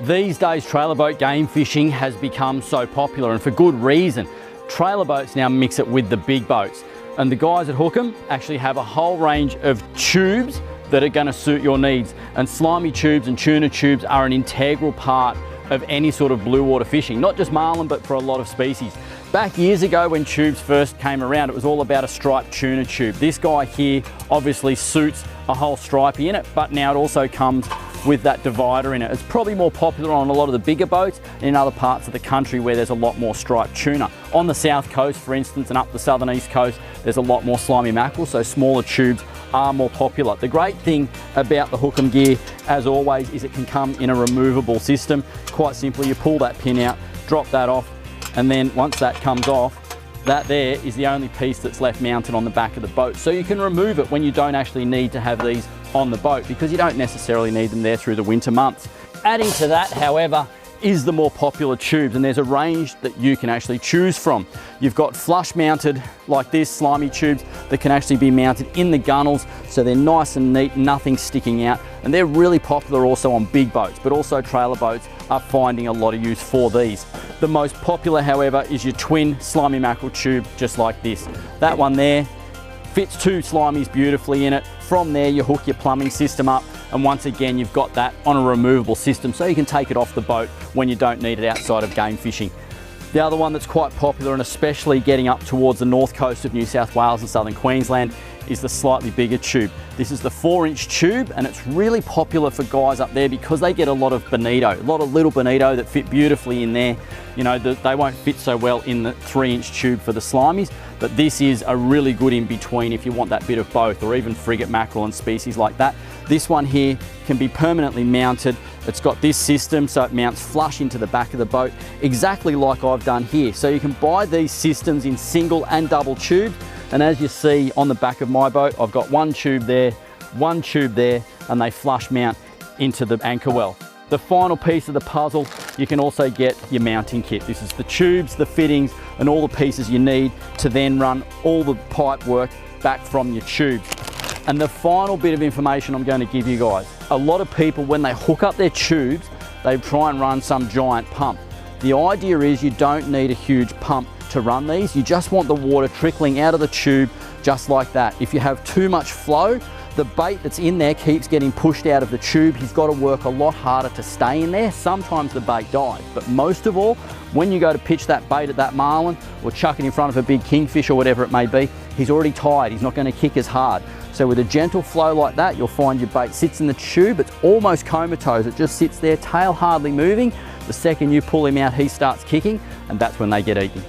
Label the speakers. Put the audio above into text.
Speaker 1: These days, trailer boat game fishing has become so popular, and for good reason. Trailer boats now mix it with the big boats. And the guys at Hookem actually have a whole range of tubes that are going to suit your needs. And slimy tubes and tuna tubes are an integral part of any sort of blue water fishing, not just marlin, but for a lot of species. Back years ago when tubes first came around, it was all about a striped tuna tube. This guy here obviously suits a whole stripey in it, but now it also comes with that divider in it. It's probably more popular on a lot of the bigger boats and in other parts of the country where there's a lot more striped tuna. On the south coast, for instance, and up the southern east coast, there's a lot more slimy mackerel, so smaller tubes are more popular. The great thing about the Hookem gear, as always, is it can come in a removable system. Quite simply, you pull that pin out, drop that off, and then once that comes off, that there is the only piece that's left mounted on the back of the boat. So you can remove it when you don't actually need to have these on the boat, because you don't necessarily need them there through the winter months. Adding to that, however, is the more popular tubes, and there's a range that you can actually choose from. You've got flush mounted like this, slimy tubes that can actually be mounted in the gunnels, so they're nice and neat, nothing sticking out, and they're really popular also on big boats, but also trailer boats are finding a lot of use for these. The most popular, however, is your twin slimy mackerel tube, just like this. That one there fits two slimies beautifully in it. From there, you hook your plumbing system up, and once again, you've got that on a removable system, so you can take it off the boat when you don't need it outside of game fishing. The other one that's quite popular, and especially getting up towards the north coast of New South Wales and southern Queensland, is the slightly bigger tube. This is the 4-inch tube, and it's really popular for guys up there because they get a lot of bonito, a lot of little bonito that fit beautifully in there. You know, they won't fit so well in the 3-inch tube for the slimies, but this is a really good in between if you want that bit of both, or even frigate mackerel and species like that. This one here can be permanently mounted. It's got this system, so it mounts flush into the back of the boat, exactly like I've done here. So you can buy these systems in single and double tubes. And as you see on the back of my boat, I've got one tube there, and they flush mount into the anchor well. The final piece of the puzzle, you can also get your mounting kit. This is the tubes, the fittings, and all the pieces you need to then run all the pipe work back from your tubes. And the final bit of information I'm going to give you guys, a lot of people, when they hook up their tubes, they try and run some giant pump. The idea is you don't need a huge pump to run these. You just want the water trickling out of the tube just like that. If you have too much flow, the bait that's in there keeps getting pushed out of the tube. He's got to work a lot harder to stay in there. Sometimes the bait dies, but most of all, when you go to pitch that bait at that marlin or chuck it in front of a big kingfish or whatever it may be, he's already tired. He's not going to kick as hard. So with a gentle flow like that, you'll find your bait sits in the tube. It's almost comatose. It just sits there, tail hardly moving. The second you pull him out, he starts kicking, and that's when they get eaten.